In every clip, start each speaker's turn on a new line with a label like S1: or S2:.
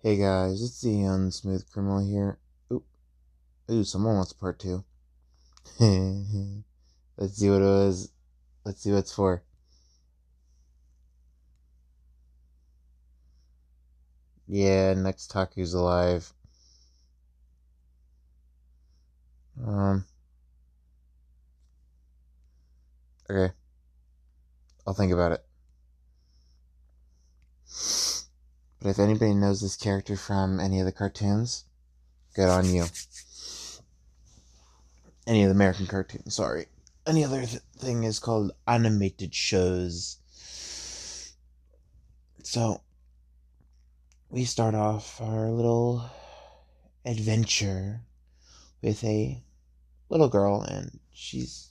S1: Hey guys, it's the Unsmooth Criminal here. Ooh, someone wants part two. Let's see what it was. Let's see what it's for. Yeah, next Taku's alive. Um, okay, I'll think about it. But if anybody knows this character from any of the cartoons, good on you. Any of the American cartoons, sorry. Any other thing is called animated shows. So, we start off our little adventure with a little girl, and she's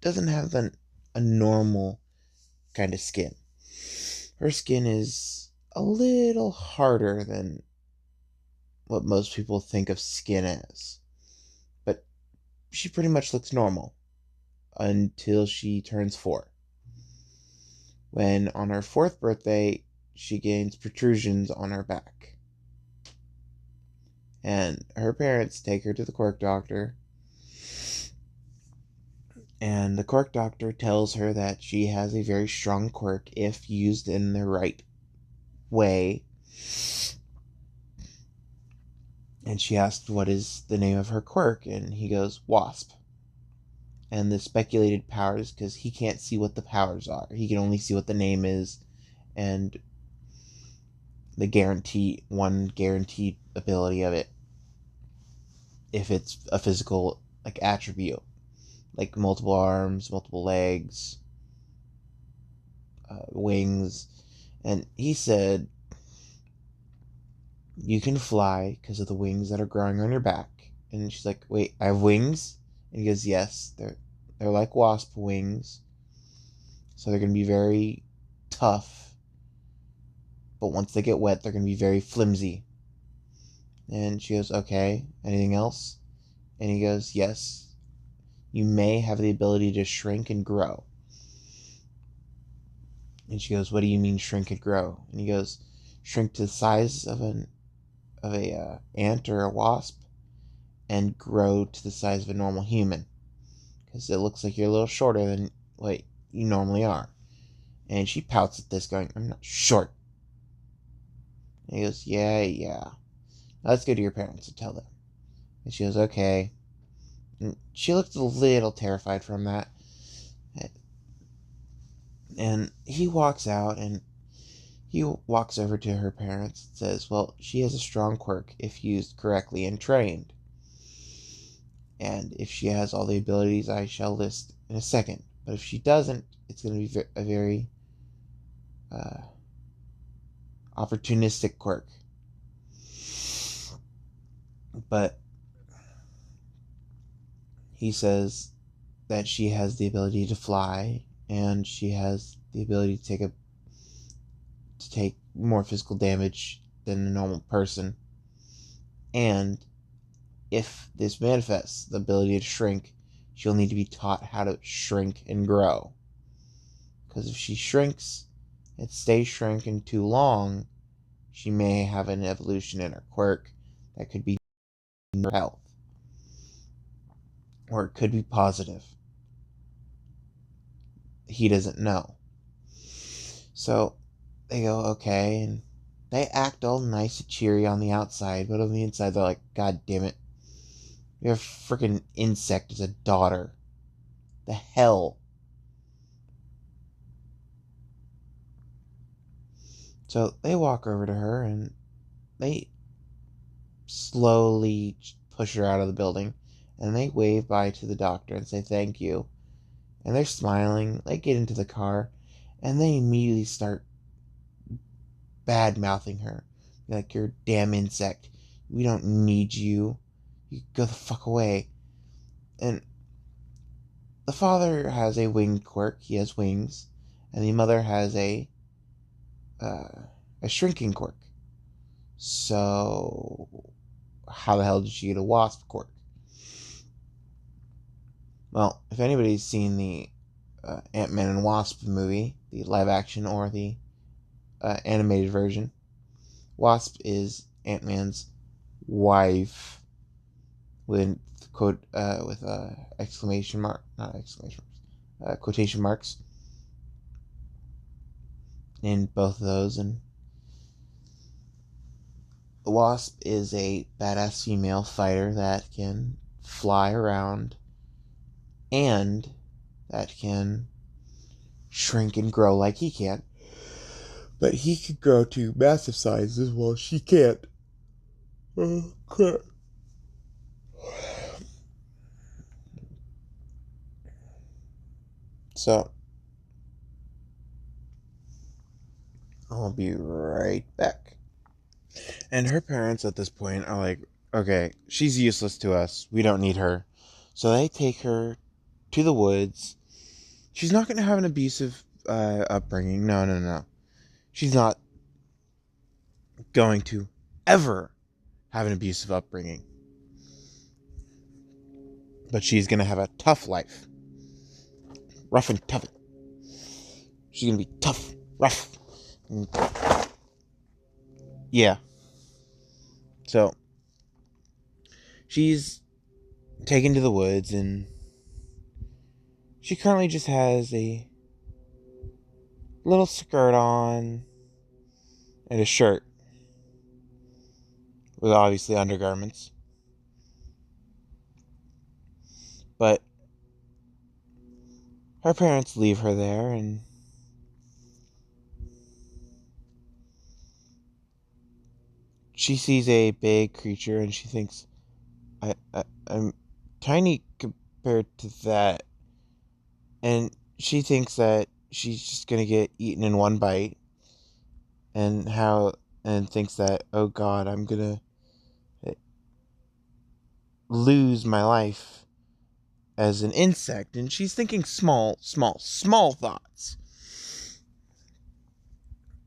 S1: doesn't have a normal kind of skin. Her skin is a little harder than what most people think of skin as, but she pretty much looks normal until she turns 4. When on her 4th birthday, she gains protrusions on her back, and her parents take her to the quirk doctor. And the quirk doctor tells her that she has a very strong quirk if used in the right way. And she asked what is the name of her quirk, and he goes, Wasp. And the speculated powers, because he can't see what the powers are. He can only see what the name is, and one guaranteed ability of it. If it's a physical, like, attribute. Like multiple arms, multiple legs, wings. And he said, you can fly because of the wings that are growing on your back. And she's like, wait, I have wings? And he goes, yes, they're like wasp wings. So they're going to be very tough. But once they get wet, they're going to be very flimsy. And she goes, okay, anything else? And he goes, yes, you may have the ability to shrink and grow. And she goes, what do you mean shrink and grow? And he goes, shrink to the size of a ant or a wasp, and grow to the size of a normal human, because it looks like you're a little shorter than what you normally are. And she pouts at this, going, I'm not short. And he goes, yeah. Now let's go to your parents and tell them. And she goes, okay. And she looked a little terrified from that. And he walks out, and he walks over to her parents and says, well, she has a strong quirk if used correctly and trained. And if she has all the abilities I shall list in a second. But if she doesn't, it's going to be a very opportunistic quirk. But he says that she has the ability to fly, and she has the ability to take more physical damage than a normal person. And if this manifests the ability to shrink, she'll need to be taught how to shrink and grow. Because if she shrinks and stays shrinking too long, she may have an evolution in her quirk that could be her health. Or it could be positive. He doesn't know. So they go, okay, and they act all nice and cheery on the outside, but on the inside they're like, God damn it. Your freaking insect is a daughter. The hell? So they walk over to her, and they slowly push her out of the building, and they wave bye to the doctor and say thank you. And they're smiling. They get into the car, and they immediately start bad mouthing her. Like, you're a damn insect. We don't need you. You go the fuck away. And the father has a winged quirk. He has wings. And the mother has a shrinking quirk. So, how the hell did she get a wasp quirk? Well, if anybody's seen the Ant-Man and Wasp movie, the live action or the animated version, Wasp is Ant-Man's wife with quote with exclamation mark, not exclamation marks, quotation marks in both of those. And the Wasp is a badass female fighter that can fly around and that can shrink and grow like he can. But he could grow to massive sizes while she can't. Oh, crap. So, I'll be right back. And her parents at this point are like, okay, she's useless to us. We don't need her. So they take her to the woods. She's not going to have an abusive upbringing. No, no, no. She's not going to ever have an abusive upbringing. But she's going to have a tough life. Rough and tough. She's going to be tough, rough. Yeah. So, she's taken to the woods, and she currently just has a little skirt on and a shirt with obviously undergarments. But her parents leave her there, and she sees a big creature, and she thinks, I'm tiny compared to that. And she thinks that she's just gonna get eaten in one bite, and thinks that, oh God, I'm gonna lose my life as an insect. And she's thinking small thoughts.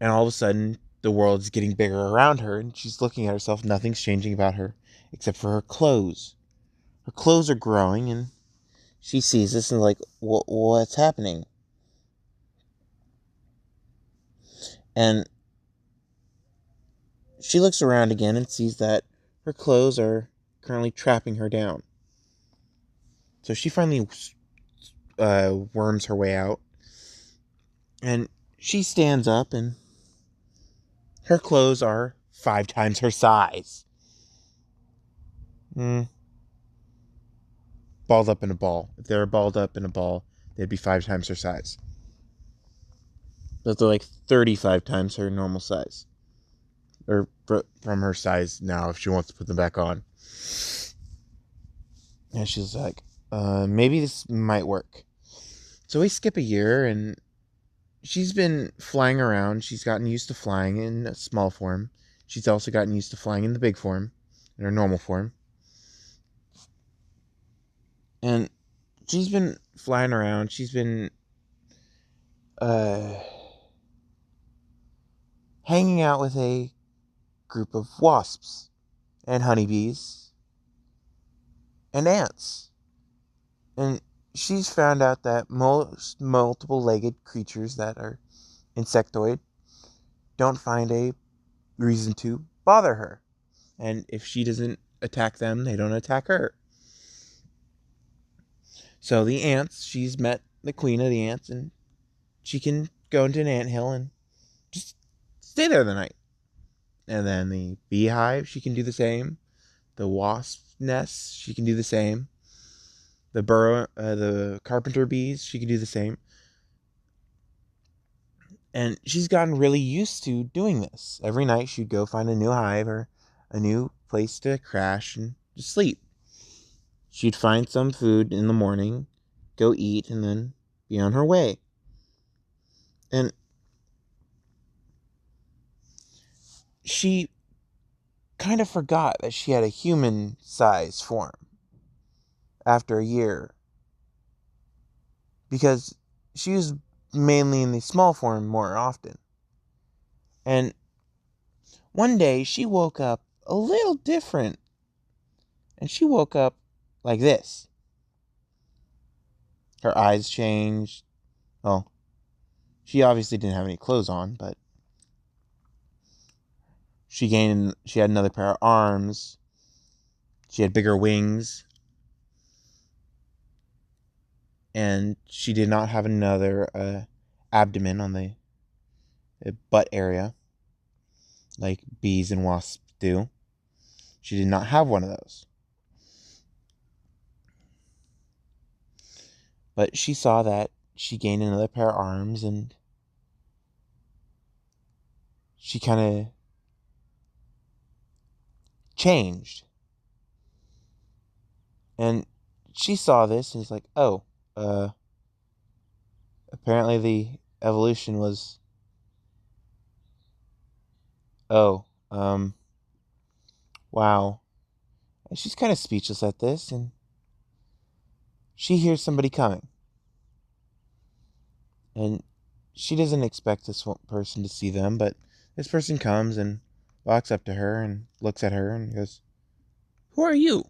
S1: And all of a sudden, the world's getting bigger around her, and she's looking at herself. Nothing's changing about her except for her clothes. Her clothes are growing, and she sees this and like, what's happening? And she looks around again and sees that her clothes are currently trapping her down. So she finally worms her way out, and she stands up, and her clothes are 5 times her size. Balled up in a ball. If they were balled up in a ball, they'd be 5 times her size. But they're like 35 times her normal size. Or from her size now, if she wants to put them back on. And she's like, maybe this might work. So we skip a year, and she's been flying around. She's gotten used to flying in a small form. She's also gotten used to flying in the big form, in her normal form. And she's been flying around. She's been hanging out with a group of wasps and honeybees and ants. And she's found out that most multiple-legged creatures that are insectoid don't find a reason to bother her. And if she doesn't attack them, they don't attack her. So the ants, she's met the queen of the ants, and she can go into an anthill and just stay there the night. And then the beehive, she can do the same. The wasp nests, she can do the same. The carpenter bees, she can do the same. And she's gotten really used to doing this. Every night she'd go find a new hive or a new place to crash and just sleep. She'd find some food in the morning, go eat, and then be on her way. And she kind of forgot that she had a human-sized form after a year, because she was mainly in the small form more often. And one day she woke up a little different, and she woke up like this. Her eyes changed. Well, she obviously didn't have any clothes on, but She had another pair of arms. She had bigger wings. And she did not have another abdomen on the butt area like bees and wasps do. She did not have one of those. But she saw that she gained another pair of arms, and she kind of changed. And she saw this and was like, oh, apparently the evolution was, oh, wow. And she's kind of speechless at this, and she hears somebody coming. And she doesn't expect this person to see them, but this person comes and walks up to her and looks at her and goes, "Who are you?"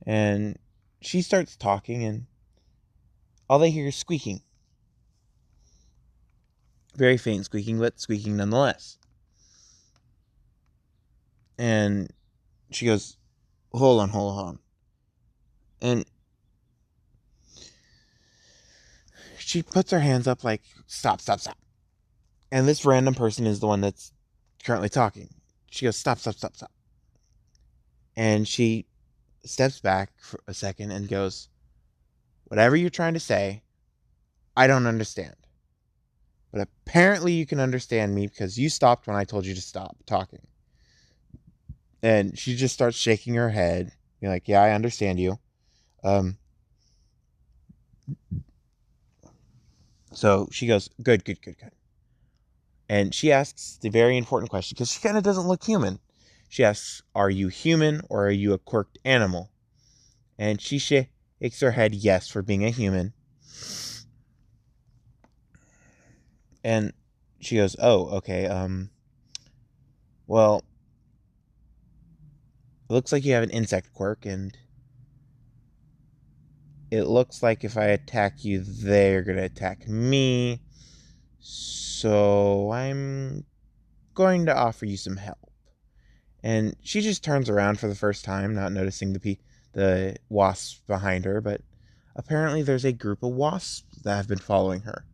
S1: And she starts talking, and all they hear is squeaking. Very faint squeaking, but squeaking nonetheless. And she goes, hold on. And she puts her hands up like, stop. And this random person is the one that's currently talking. She goes, stop. And she steps back for a second and goes, whatever you're trying to say, I don't understand. But apparently you can understand me because you stopped when I told you to stop talking. And she just starts shaking her head. You're like, yeah, I understand you. So she goes, good. And she asks the very important question because she kind of doesn't look human. She asks, are you human or are you a quirked animal? And she shakes her head yes for being a human. And she goes, oh, okay. Well, it looks like you have an insect quirk, and it looks like if I attack you, they're going to attack me. So I'm going to offer you some help. And she just turns around for the first time, not noticing the wasps behind her, but apparently there's a group of wasps that have been following her.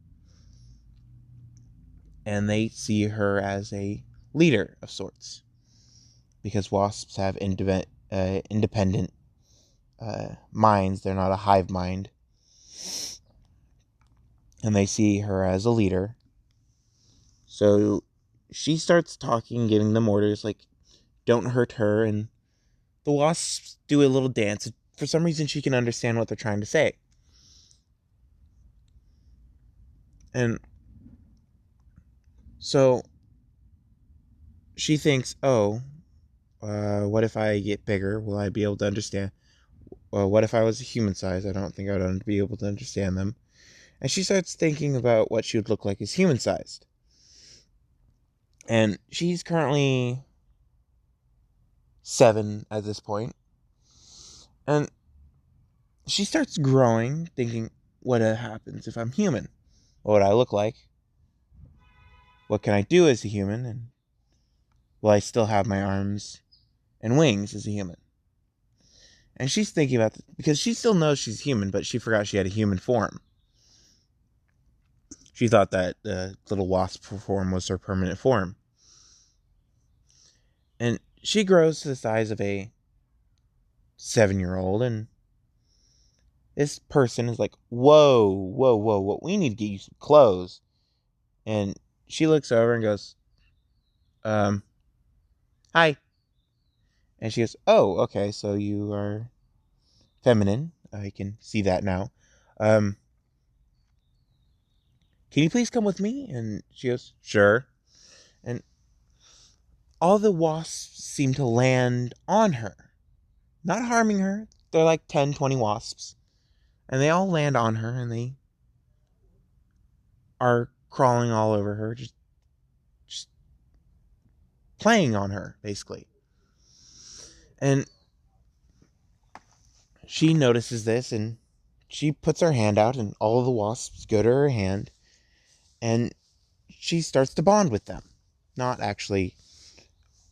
S1: And they see her as a leader of sorts, because wasps have independent minds. They're not a hive mind. And they see her as a leader. So she starts talking, giving them orders like, don't hurt her. And the wasps do a little dance. For some reason, she can understand what they're trying to say. And so she thinks, oh, what if I get bigger? Will I be able to understand? Well, what if I was a human size? I don't think I would be able to understand them. And she starts thinking about what she would look like as human sized. And she's currently 7 at this point. And she starts growing, thinking, what happens if I'm human? What would I look like? What can I do as a human? And will I still have my arms and wings as a human? And she's thinking about this because she still knows she's human, but she forgot she had a human form. She thought that the little wasp form was her permanent form. And she grows to the size of a 7-year-old, and this person is like, whoa, we need to get you some clothes. And she looks over and goes, hi. And she goes, oh, okay, so you are feminine. I can see that now. Can you please come with me? And she goes, sure. And all the wasps seem to land on her, not harming her. They're like 10, 20 wasps. And they all land on her, and they are crawling all over her, just playing on her, basically. And she notices this, and she puts her hand out, and all of the wasps go to her hand, and she starts to bond with them. not actually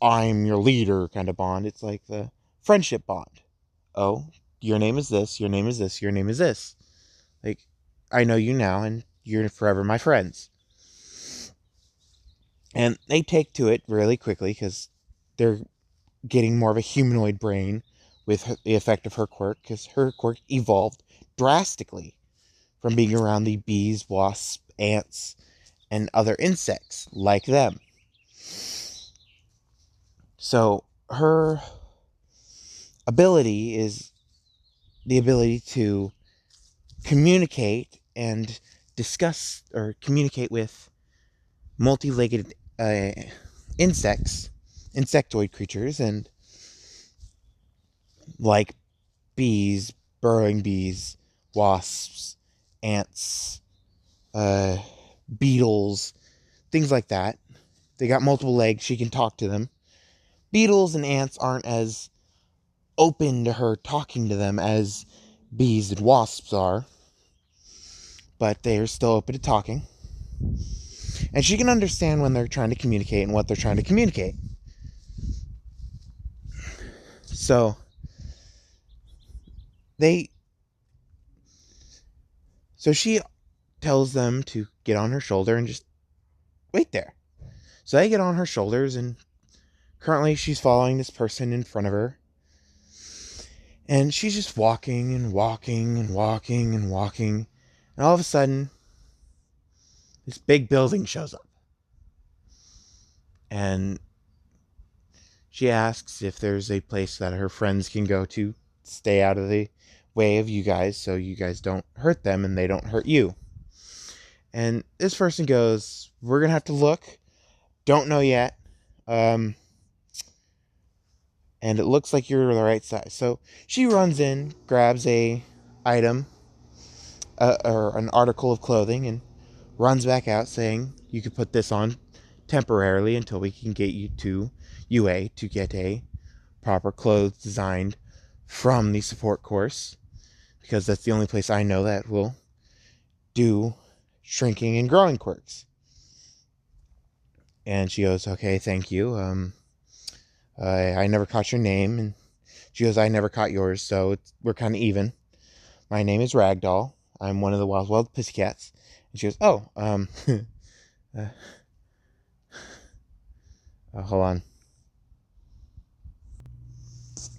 S1: I'm your leader kind of bond. It's like the friendship bond. Oh, your name is this, your name is this, your name is this. Like, I know you now, and you're forever my friends. And they take to it really quickly because they're getting more of a humanoid brain with the effect of her quirk, because her quirk evolved drastically from being around the bees, wasps, ants, and other insects like them. So her ability is the ability to communicate and discuss or communicate with multi-legged insectoid creatures, and like bees, burrowing bees, wasps, ants, beetles, things like that. They got multiple legs, she can talk to them. Beetles and ants aren't as open to her talking to them as bees and wasps are, but they're still open to talking. And she can understand when they're trying to communicate and what they're trying to communicate. So she tells them to get on her shoulder and just wait there. So they get on her shoulders, and currently she's following this person in front of her. And she's just walking and walking and walking and walking. And all of a sudden, this big building shows up. And she asks if there's a place that her friends can go to stay out of the way of you guys, so you guys don't hurt them and they don't hurt you. And this person goes, we're going to have to look. Don't know yet. And it looks like you're the right size. So she runs in, grabs a item, or an article of clothing, and runs back out saying, you could put this on temporarily until we can get you to UA to get a proper clothes designed from the support course, because that's the only place I know that will do shrinking and growing quirks. And she goes, okay, thank you. I never caught your name. And she goes, I never caught yours, so we're kind of even. My name is Ragdoll. I'm one of the Wild Pussycats. And she goes, oh, hold on.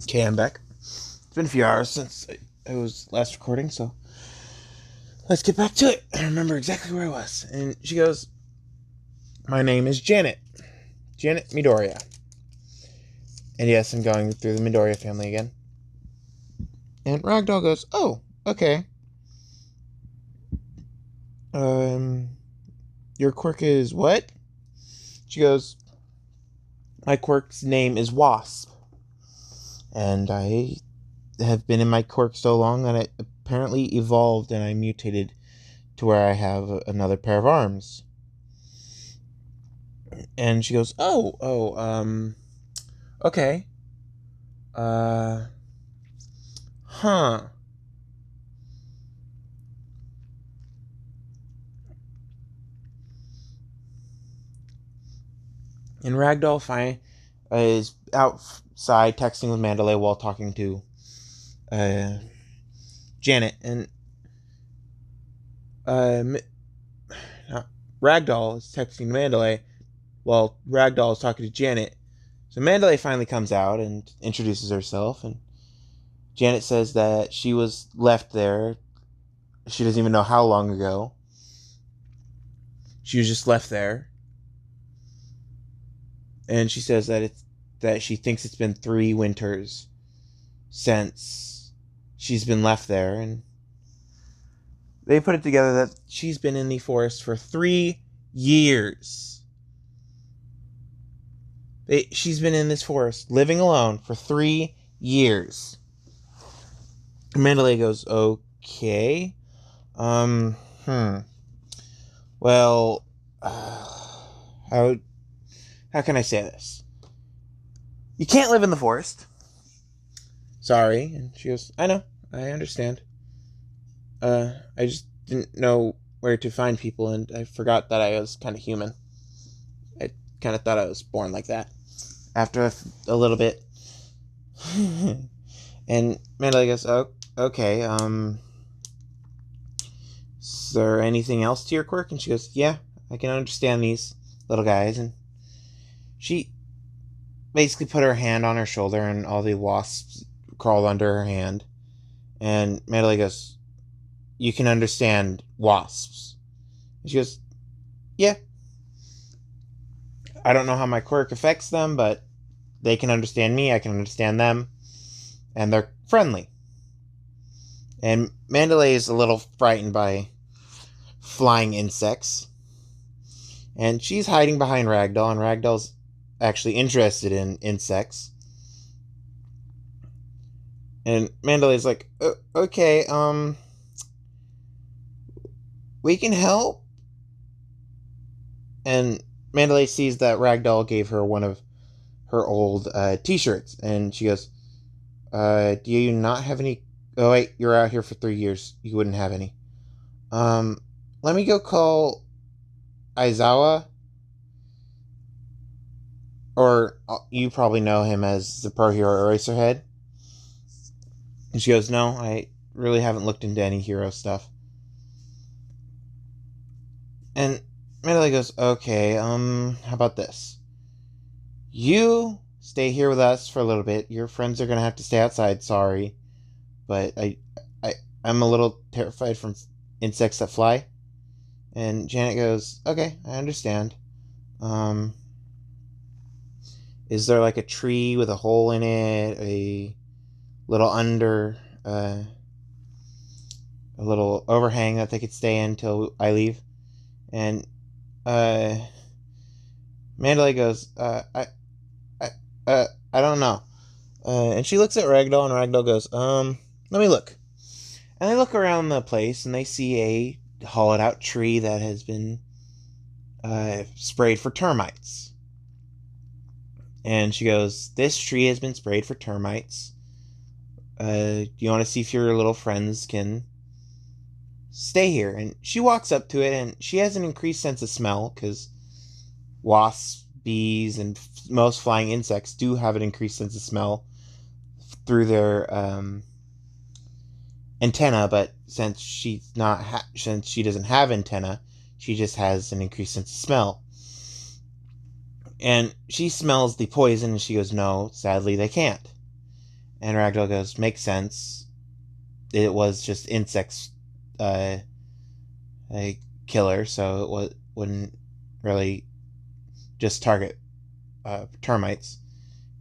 S1: Okay, I'm back. It's been a few hours since I was last recording, so let's get back to it. I remember exactly where I was. And she goes, my name is Janet. Janet Midoriya. And yes, I'm going through the Midoriya family again. And Ragdoll goes, oh, okay. Your quirk is what? She goes, my quirk's name is Wasp. And I have been in my quirk so long that it apparently evolved and I mutated to where I have another pair of arms. And she goes, okay. Huh. And Ragdoll is outside texting with Mandalay while talking to Janet. And Ragdoll is texting Mandalay while Ragdoll is talking to Janet. So Mandalay finally comes out and introduces herself, and Janet says that she was left there. She doesn't even know how long ago. She was just left there. And she says that she thinks it's been 3 winters since she's been left there, and they put it together that she's been in the forest for 3 years. She's been in this forest, living alone, for 3 years. Mandalay goes, okay. Well, how can I say this? You can't live in the forest. Sorry. And she goes, I know. I understand. I just didn't know where to find people, and I forgot that I was kind of human. kind of thought I was born like that. After a little bit. And Mandalay goes, oh, okay, is there anything else to your quirk? And she goes, yeah, I can understand these little guys. And she basically put her hand on her shoulder, and all the wasps crawled under her hand. And Mandalay goes, you can understand wasps. And she goes, yeah. I don't know how my quirk affects them, but they can understand me, I can understand them, and they're friendly. And Mandalay is a little frightened by flying insects, and she's hiding behind Ragdoll, and Ragdoll's actually interested in insects. And Mandalay's like, okay, we can help. And Mandalay sees that Ragdoll gave her one of her old t-shirts, and she goes, do you not have any? Oh wait, you're out here for 3 years, you wouldn't have any. Let me go call Aizawa, or you probably know him as the Pro Hero Eraserhead. And she goes, no, I really haven't looked into any hero stuff. And Mandalay goes, okay, how about this? You stay here with us for a little bit. Your friends are gonna have to stay outside, sorry. But I'm a little terrified from insects that fly. And Janet goes, okay, I understand. Is there like a tree with a hole in it? A little a little overhang that they could stay in until I leave? And Mandalay goes, I don't know. And she looks at Ragdoll, and Ragdoll goes, let me look. And they look around the place, and they see a hollowed out tree that has been sprayed for termites. And she goes, this tree has been sprayed for termites. Do you want to see if your little friends can stay here? And she walks up to it, and she has an increased sense of smell, because wasps, bees, and most flying insects do have an increased sense of smell through their antenna, but since she doesn't have antenna, she just has an increased sense of smell. And she smells the poison, and she goes, no, sadly they can't. And Ragdoll goes, makes sense. It was just insects a killer, so it wouldn't really just target termites.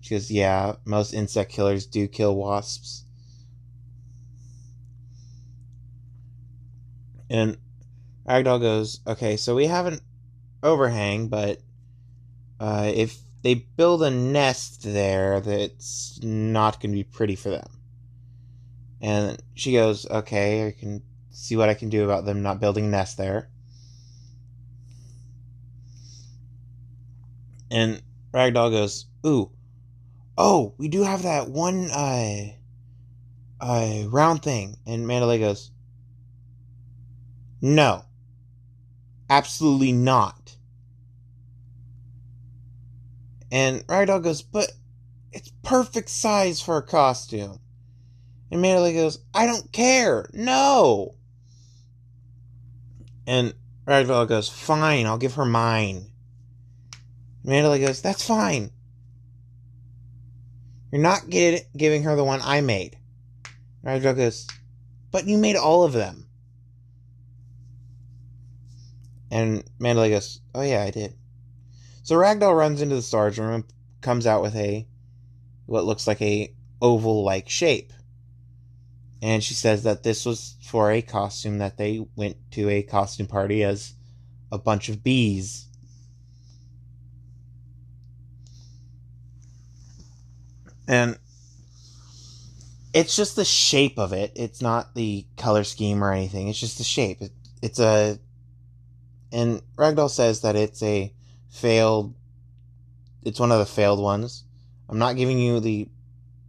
S1: She goes, yeah, most insect killers do kill wasps. And Ragdoll goes, okay, so we have an overhang, but if they build a nest there, that's not going to be pretty for them. And she goes, okay, I can see what I can do about them not building a nest there. And Ragdoll goes, ooh, oh, we do have that one round thing. And Mandalay goes, no, absolutely not. And Ragdoll goes, but it's perfect size for a costume. And Mandalay goes, I don't care, no. And Ragdoll goes, fine, I'll give her mine. Mandalay goes, that's fine. You're not giving her the one I made. Ragdoll goes, but you made all of them. And Mandalay goes, oh yeah, I did. So Ragdoll runs into the storage room and comes out with what looks like a oval-like shape. And she says that this was for a costume that they went to a costume party as a bunch of bees. And it's just the shape of it. It's not the color scheme or anything. It's just the shape. And Ragdoll says that it's one of the failed ones. I'm not giving you the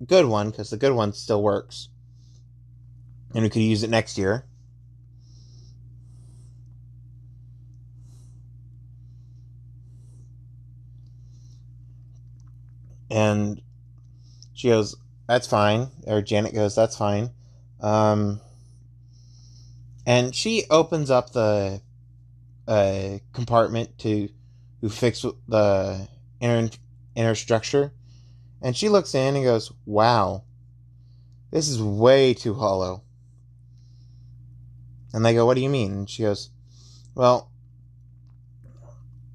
S1: good one, because the good one still works. And we could use it next year. And she goes, that's fine. Or Janet goes, that's fine. Um, and she opens up the compartment who fix the inner, inner structure. And she looks in and goes, wow, this is way too hollow. And they go, what do you mean? And she goes, well,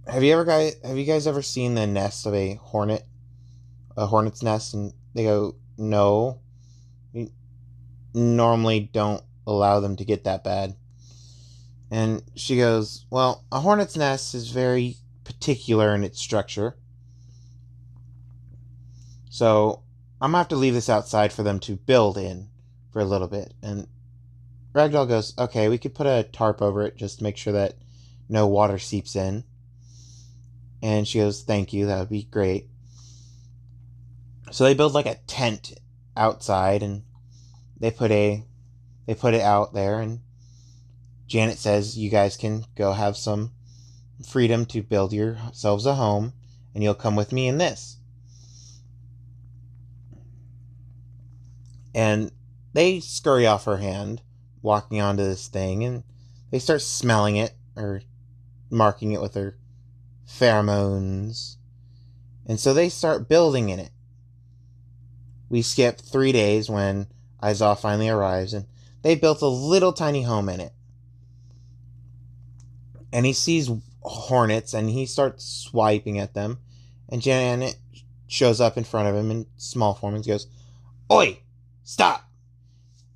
S1: have you guys ever seen the nest of a hornet's nest? And they go, no, we normally don't allow them to get that bad. And she goes, well, a hornet's nest is very particular in its structure. So I'm gonna have to leave this outside for them to build in for a little bit. And Ragdoll goes, okay, we could put a tarp over it just to make sure that no water seeps in. And she goes, thank you, that would be great. So they build like a tent outside, and they put it out there, and Janet says, you guys can go have some freedom to build yourselves a home, and you'll come with me in this. And they scurry off her hand, walking onto this thing, and they start smelling it, or marking it with their pheromones. And so they start building in it. We skip 3 days when Aizawa finally arrives, and they built a little tiny home in it. And he sees hornets, and he starts swiping at them. And Janet shows up in front of him in small form and goes, oi, stop!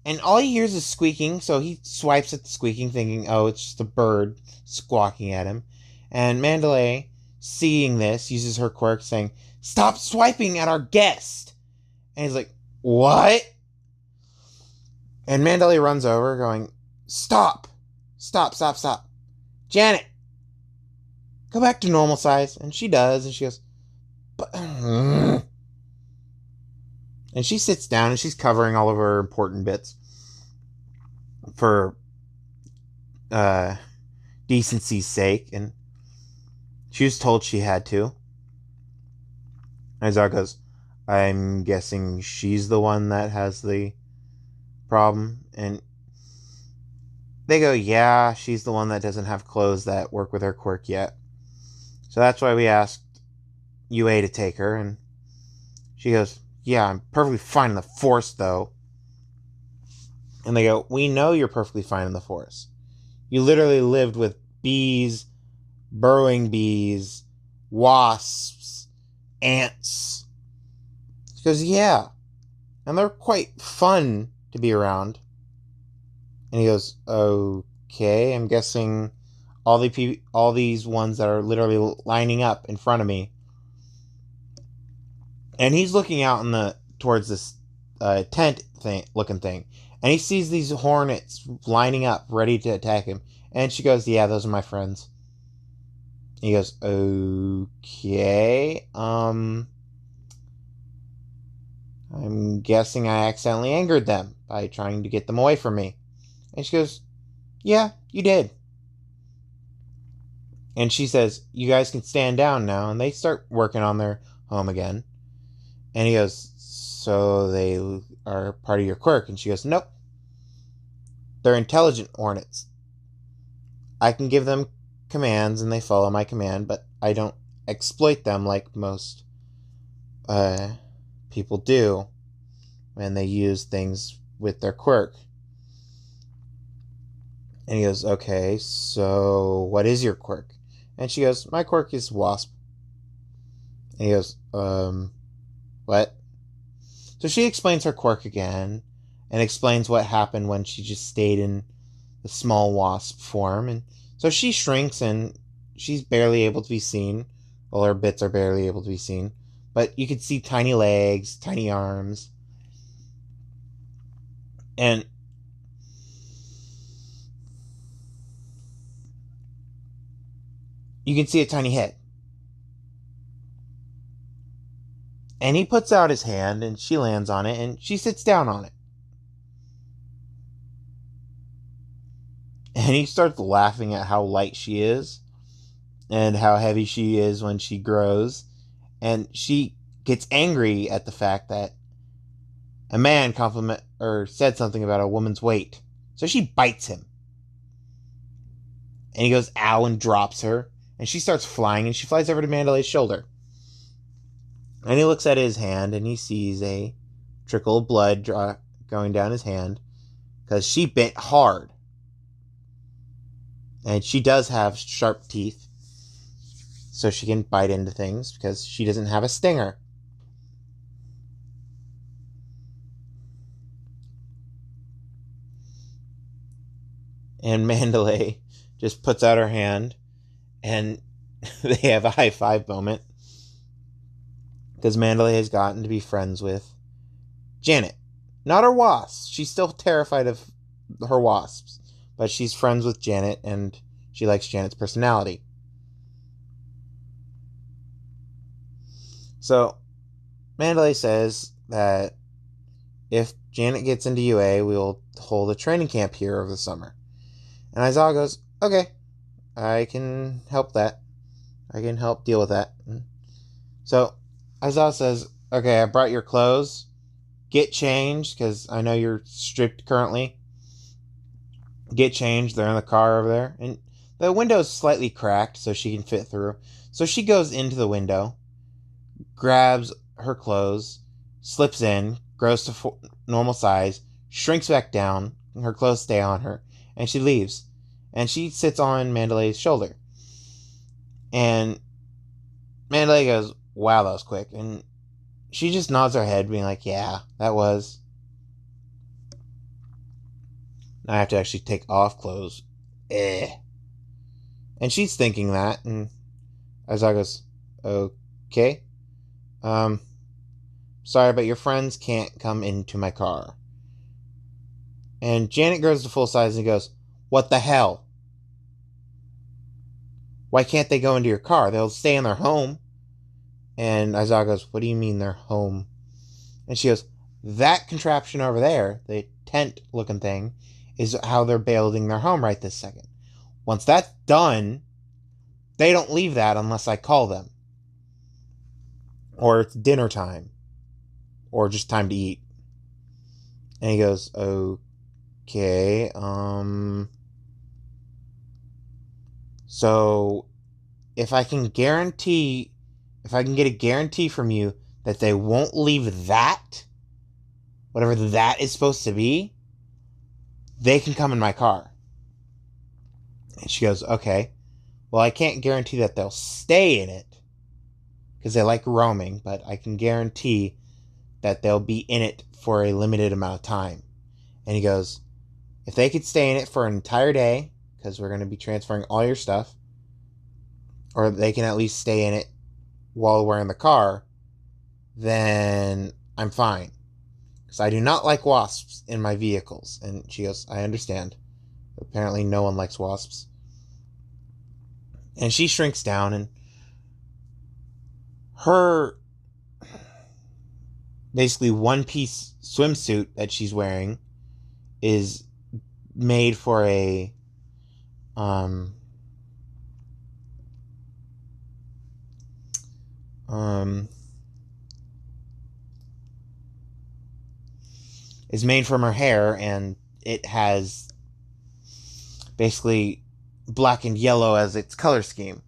S1: And all he hears is squeaking, so he swipes at the squeaking, thinking, oh, it's just a bird squawking at him. And Mandalay, seeing this, uses her quirk, saying, stop swiping at our guest! And he's like, what? And Mandalay runs over, going, stop! Stop, stop, stop. Janet! Go back to normal size. And she does, and she goes, but... And she sits down, and she's covering all of her important bits for decency's sake, and she was told she had to. Aizawa goes, I'm guessing she's the one that has the problem. And they go, yeah, she's the one that doesn't have clothes that work with her quirk yet. So that's why we asked UA to take her. And she goes, yeah, I'm perfectly fine in the forest, though. And they go, we know you're perfectly fine in the forest. You literally lived with bees, burrowing bees, wasps, ants. She goes, yeah. And they're quite fun to be around. And he goes, okay, I'm guessing all these ones that are literally lining up in front of me. And he's looking out towards this tent looking thing. And he sees these hornets lining up, ready to attack him. And she goes, yeah, those are my friends. And he goes, okay, I'm guessing I accidentally angered them by trying to get them away from me. And she goes, yeah, you did. And she says, you guys can stand down now. And they start working on their home again. And he goes, so they are part of your quirk? And she goes, nope. They're intelligent hornets. I can give them commands and they follow my command, but I don't exploit them like most people do when they use things with their quirk. And he goes, okay, so what is your quirk? And she goes, my quirk is wasp. And he goes, what? So she explains her quirk again and explains what happened when she just stayed in the small wasp form. And so she shrinks and she's barely able to be seen. Well, her bits are barely able to be seen. But you can see tiny legs, tiny arms. And you can see a tiny head. And he puts out his hand and she lands on it and she sits down on it. And he starts laughing at how light she is and how heavy she is when she grows. And she gets angry at the fact that a man said something about a woman's weight. So she bites him. And he goes, ow, and drops her. And she starts flying, and she flies over to Mandalay's shoulder. And he looks at his hand, and he sees a trickle of blood going down his hand, because she bit hard. And she does have sharp teeth, so she can bite into things, because she doesn't have a stinger. And Mandalay just puts out her hand, and they have a high five moment, because Mandalay has gotten to be friends with Janet. Not her wasps. She's still terrified of her wasps, but she's friends with Janet, and she likes Janet's personality. So Mandalay says that if Janet gets into UA, we'll hold a training camp here over the summer. And Aizawa goes, okay, I can help that. I can help deal with that. So Aizawa says, okay, I brought your clothes. Get changed, because I know you're stripped currently. Get changed. They're in the car over there. And the window is slightly cracked, so she can fit through. So she goes into the window, grabs her clothes, slips in, grows to normal size, shrinks back down, and her clothes stay on her, and she leaves. And she sits on Mandalay's shoulder. And Mandalay goes, wow, that was quick. And she just nods her head, being like, yeah, that was. Now I have to actually take off clothes. And she's thinking that, and Aizawa goes, okay. Sorry, but your friends can't come into my car. And Janet grows to full size and goes, what the hell? Why can't they go into your car? They'll stay in their home. And Aizawa goes, what do you mean they're home? And she goes, that contraption over there, the tent-looking thing, is how they're building their home right this second. Once that's done, they don't leave that unless I call them. Or it's dinner time. Or just time to eat. And he goes, okay, so if I can get a guarantee from you that they won't leave that, whatever that is supposed to be, they can come in my car. And she goes, okay, well, I can't guarantee that they'll stay in it, because they like roaming, but I can guarantee that they'll be in it for a limited amount of time. And he goes, if they could stay in it for an entire day, because we're going to be transferring all your stuff, or they can at least stay in it while we're in the car, then I'm fine. Because I do not like wasps in my vehicles. And she goes, I understand. Apparently no one likes wasps. And she shrinks down, and her basically one-piece swimsuit that she's wearing is made for a is made from her hair, and it has basically black and yellow as its color scheme.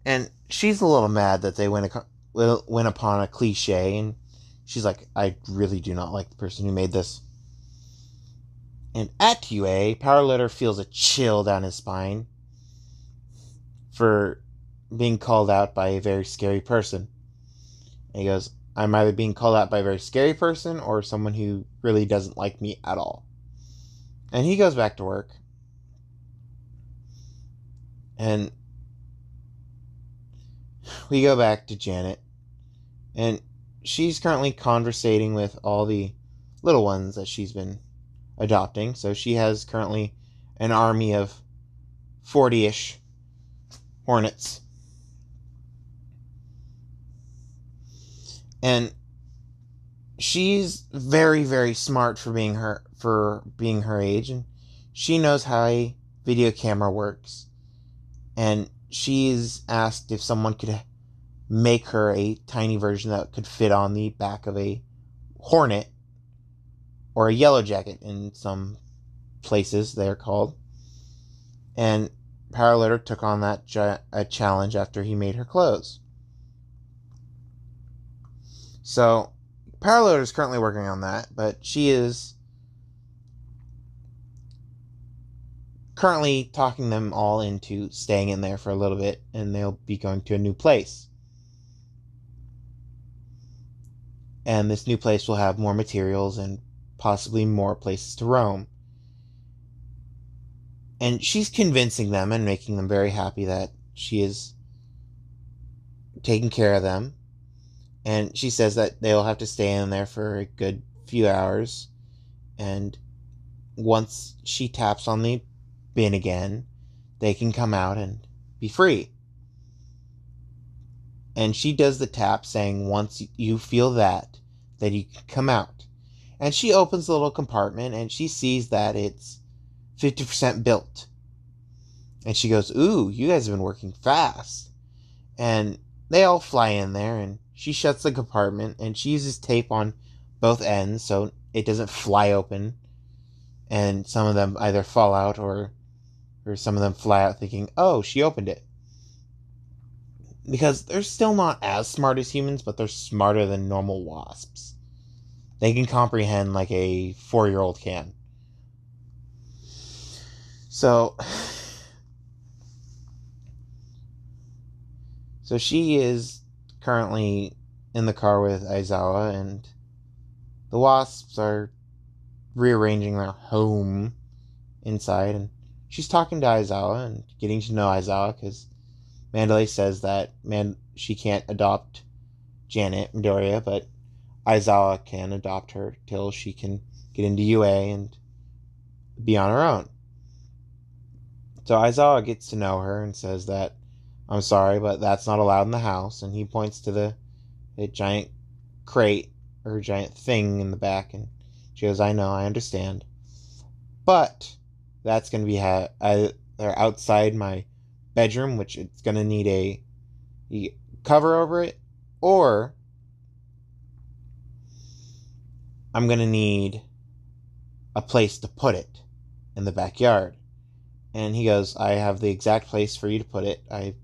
S1: And she's a little mad that they went upon a cliche, and she's like, I really do not like the person who made this. And at UA, Powerlitter feels a chill down his spine for being called out by a very scary person. And he goes, I'm either being called out by a very scary person or someone who really doesn't like me at all. And he goes back to work. And we go back to Janet. And she's currently conversating with all the little ones that she's been adopting. So she has currently an army of 40-ish hornets. And she's very, very smart for being her age, and she knows how a video camera works. And she's asked if someone could make her a tiny version that could fit on the back of a hornet or a yellow jacket in some places they're called. And Paraloader took on that a challenge after he made her clothes. So Paraloader is currently working on that, but she is currently talking them all into staying in there for a little bit, and they'll be going to a new place. And this new place will have more materials and possibly more places to roam. And she's convincing them and making them very happy that she is taking care of them. And she says that they'll have to stay in there for a good few hours. And once she taps on the bin again, they can come out and be free. And she does the tap, saying, once you feel that you can come out. And she opens the little compartment, and she sees that it's 50% built. And she goes, ooh, you guys have been working fast. And they all fly in there, and she shuts the compartment, and she uses tape on both ends so it doesn't fly open. And some of them either fall out or some of them fly out thinking, oh, she opened it. Because they're still not as smart as humans, but they're smarter than normal wasps. They can comprehend like a 4-year-old can. So she is currently in the car with Aizawa, and the wasps are rearranging their home inside, and she's talking to Aizawa and getting to know Aizawa because Mandalay says that she can't adopt Janet Midoriya, but Aizawa can adopt her till she can get into UA and be on her own. So Aizawa gets to know her and says that, I'm sorry, but that's not allowed in the house. And he points to the giant crate or giant thing in the back, and she goes, I know, I understand. But that's going to be they're outside my bedroom, which it's going to need a cover over it, or I'm going to need a place to put it in the backyard. And he goes, I have the exact place for you to put it. I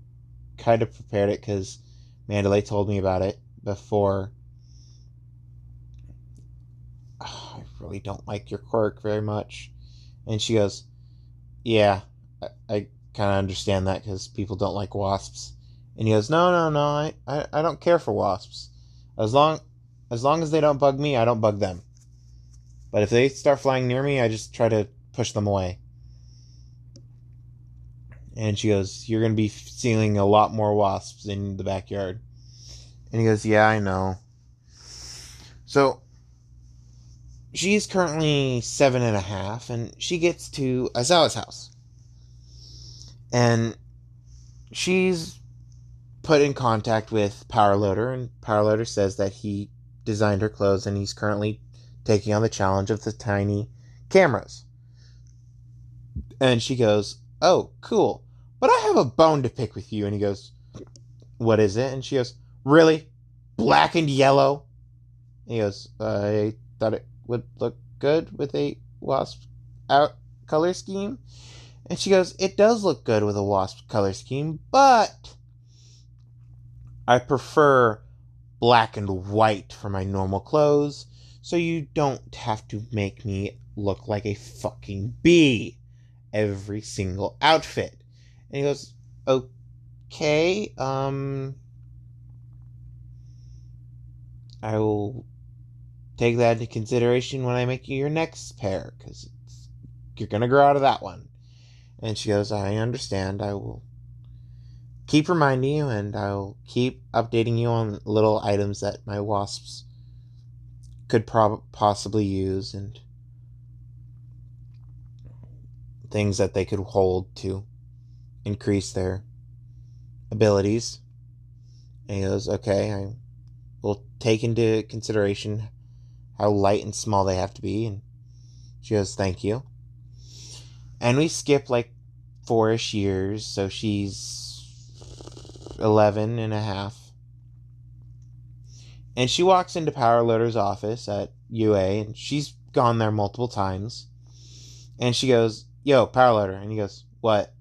S1: kind of prepared it because Mandalay told me about it before. I really don't like your quirk very much. And she goes, yeah, I kind of understand that because people don't like wasps. And he goes, no, I don't care for wasps. As long as they don't bug me, I don't bug them. But if they start flying near me, I just try to push them away. And she goes, you're going to be seeing a lot more wasps in the backyard. And he goes, yeah, I know. So she's currently 7.5, and she gets to Aizawa's house. And she's put in contact with Paraloader, and Paraloader says that he designed her clothes, and he's currently taking on the challenge of the tiny cameras. And she goes, oh, cool. But I have a bone to pick with you. And he goes, what is it? And she goes, really? Black and yellow? And he goes, I thought it would look good with a wasp color scheme. And she goes, it does look good with a wasp color scheme, but I prefer black and white for my normal clothes, so you don't have to make me look like a fucking bee every single outfit. And he goes, okay, I will take that into consideration when I make you your next pair, because you're going to grow out of that one. And she goes, I understand. I will keep reminding you, and I'll keep updating you on little items that my wasps could possibly use, and things that they could hold to increase their abilities. And he goes, okay, I will take into consideration how light and small they have to be. And she goes, thank you. And we skip like 4-ish years, so she's 11.5. And she walks into Powerloader's office at UA, and she's gone there multiple times. And she goes, "Yo, Powerloader." And he goes, "What?"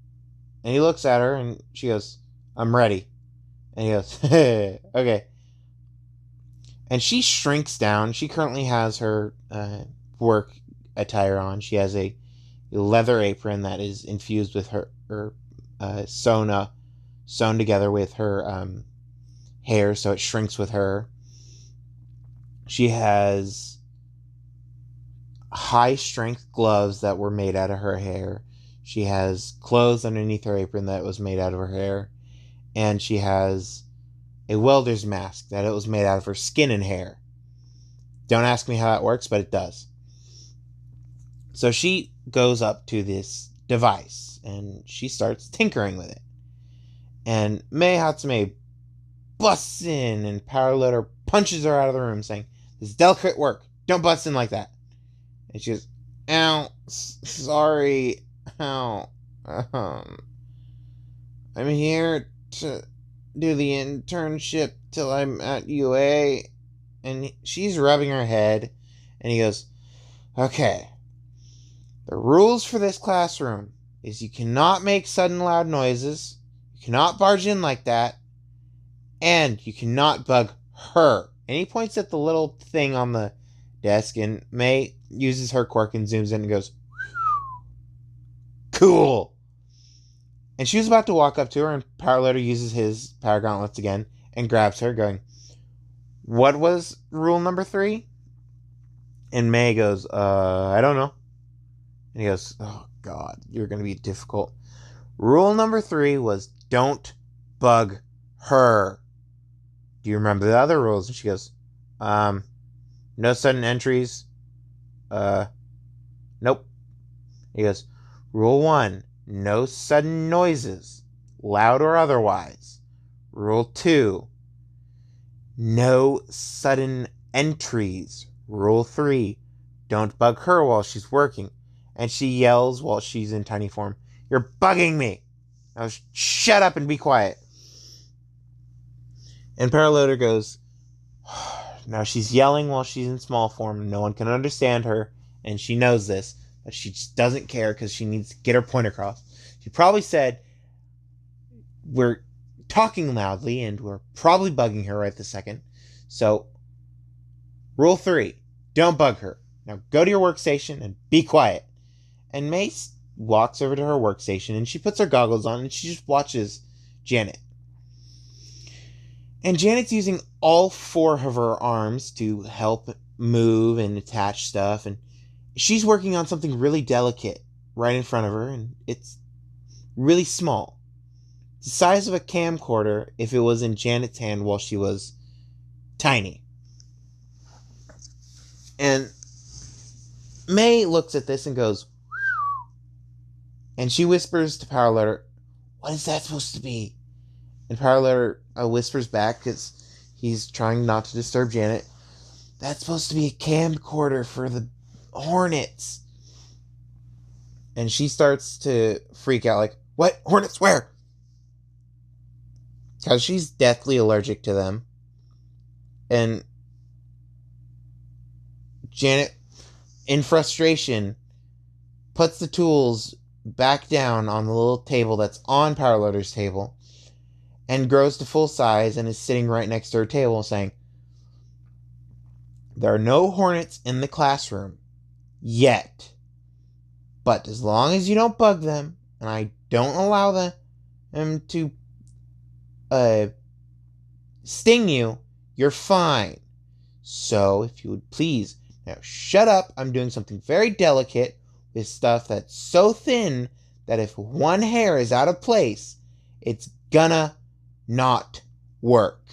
S1: And he looks at her, and she goes, "I'm ready." And he goes, "Okay." And she shrinks down. She currently has her work attire on. She has a leather apron that is infused with her sewn together with her hair, so it shrinks with her. She has high strength gloves that were made out of her hair. She has clothes underneath her apron that was made out of her hair. And she has a welder's mask that it was made out of her skin and hair. Don't ask me how that works, but it does. So she goes up to this device and she starts tinkering with it. And Mei Hatsume busts in and Powerloader punches her out of the room saying, "This is delicate work. Don't bust in like that." And she goes, "Ow, sorry. Ow. I'm here to do the internship till I'm at UA." And she's rubbing her head. And he goes, "Okay. The rules for this classroom is you cannot make sudden loud noises. You cannot barge in like that. And you cannot bug her." And he points at the little thing on the desk, and Mei uses her quirk and zooms in and goes, "Cool." And she was about to walk up to her, and Powerloader uses his power gauntlets again and grabs her, going, "What was rule number 3? And Mei goes, "I don't know." And he goes, "Oh, God, you're going to be difficult. Rule number 3 was don't bug her. Do you remember the other rules?" And she goes, "No sudden entries. Nope." He goes, "Rule 1, no sudden noises, loud or otherwise. Rule 2, no sudden entries. Rule 3, don't bug her while she's working." And she yells while she's in tiny form, "You're bugging me. Now shut up and be quiet." And Powerloader goes, now she's yelling while she's in small form. No one can understand her, and she knows this, but she just doesn't care because she needs to get her point across. She probably said, "We're talking loudly, and we're probably bugging her right this second. So, rule 3, don't bug her. Now go to your workstation and be quiet." And Mace walks over to her workstation, and she puts her goggles on, and she just watches Janet. And Janet's using all 4 of her arms to help move and attach stuff. And she's working on something really delicate right in front of her. And it's really small. It's the size of a camcorder if it was in Janet's hand while she was tiny. And Mei looks at this and goes, and she whispers to Powerloader, "What is that supposed to be?" And Powerloader whispers back because he's trying not to disturb Janet, "That's supposed to be a camcorder for the hornets." And she starts to freak out like, "What? Hornets where?" Because she's deathly allergic to them. And Janet, in frustration, puts the tools back down on the little table that's on Powerloader's table and grows to full size and is sitting right next to her table saying, "There are no hornets in the classroom yet. But as long as you don't bug them and I don't allow them to sting you, you're fine. So if you would please now shut up. I'm doing something very delicate with stuff that's so thin that if one hair is out of place, it's gonna not work.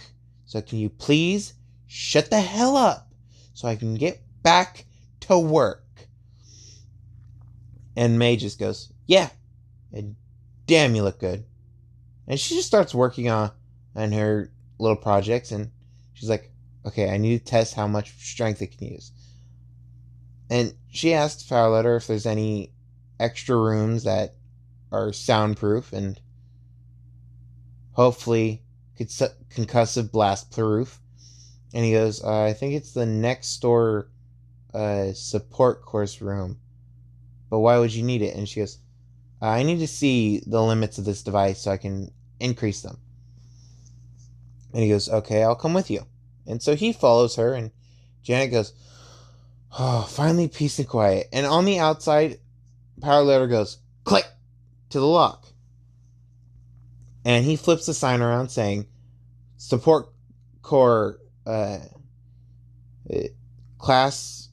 S1: So can you please shut the hell up so I can get back to work?" And Mei just goes, "Yeah, and damn, you look good." And she just starts working on her little projects, and she's like, "Okay, I need to test how much strength it can use." And she asked Powerloader if there's any extra rooms that are soundproof and hopefully concussive blast proof. And he goes, I think it's the next door support course room. But why would you need it? And she goes, I need to see the limits of this device so I can increase them. And he goes, okay, I'll come with you. And so he follows her, and Janet goes, oh, finally peace and quiet. And on the outside, power loader goes, click, to the lock. And he flips the sign around saying, support core class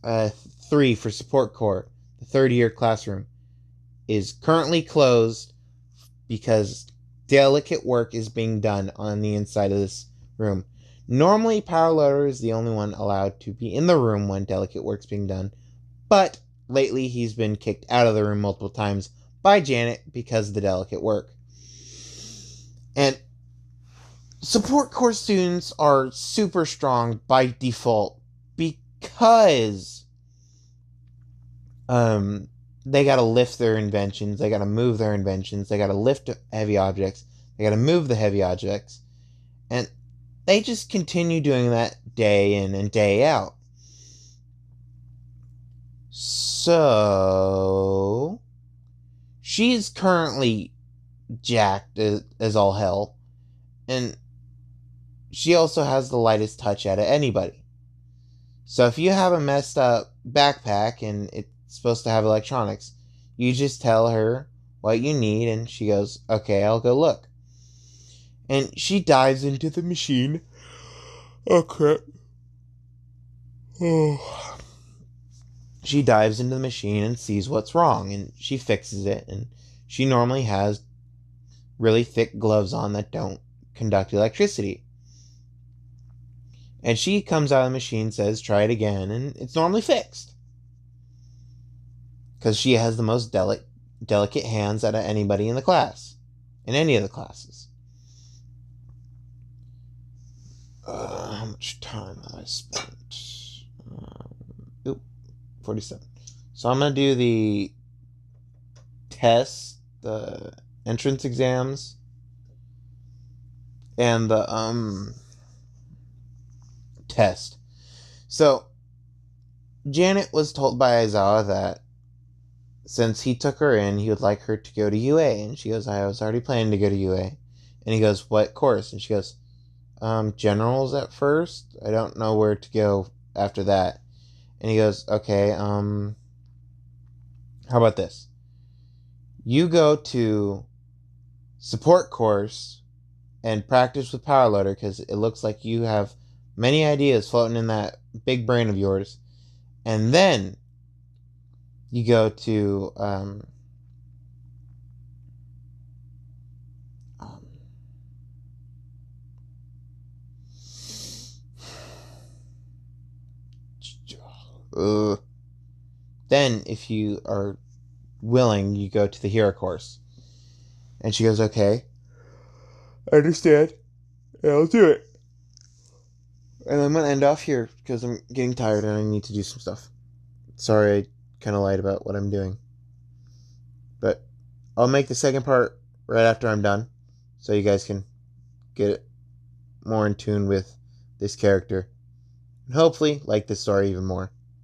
S1: 3 for support core, the third year classroom, is currently closed because delicate work is being done on the inside of this room. Normally, power loader is the only one allowed to be in the room when delicate work's being done, but lately he's been kicked out of the room multiple times by Janet because of the delicate work. And support core students are super strong by default because they gotta lift their inventions, they gotta move their inventions, they gotta lift heavy objects, they gotta move the heavy objects, and they just continue doing that day in and day out. So she's currently jacked as all hell, and she also has the lightest touch out of anybody. So if you have a messed up backpack and it's supposed to have electronics, you just tell her what you need and she goes, okay, I'll go look. And she dives into the machine. Oh, crap. Oh. She dives into the machine and sees what's wrong, and she fixes it, and she normally has really thick gloves on that don't conduct electricity. And she comes out of the machine, says, try it again, and it's normally fixed. Because she has the most delicate hands out of anybody in the class. In any of the classes. How much time have I spent? 47. So I'm going to do the test, the entrance exams, and the test. So Janet was told by Aizawa that since he took her in, he would like her to go to UA. And she goes, I was already planning to go to UA. And he goes, what course? And she goes, generals at first. I don't know where to go after that. And he goes, okay, how about this? You go to support course and practice with power loader because it looks like you have many ideas floating in that big brain of yours. And then you go to then if you are willing, you go to the hero course. And she goes, okay, I understand. I'll do it. And I'm going to end off here because I'm getting tired and I need to do some stuff. Sorry, I kind of lied about what I'm doing. But I'll make the second part right after I'm done so you guys can get more in tune with this character. And hopefully like this story even more.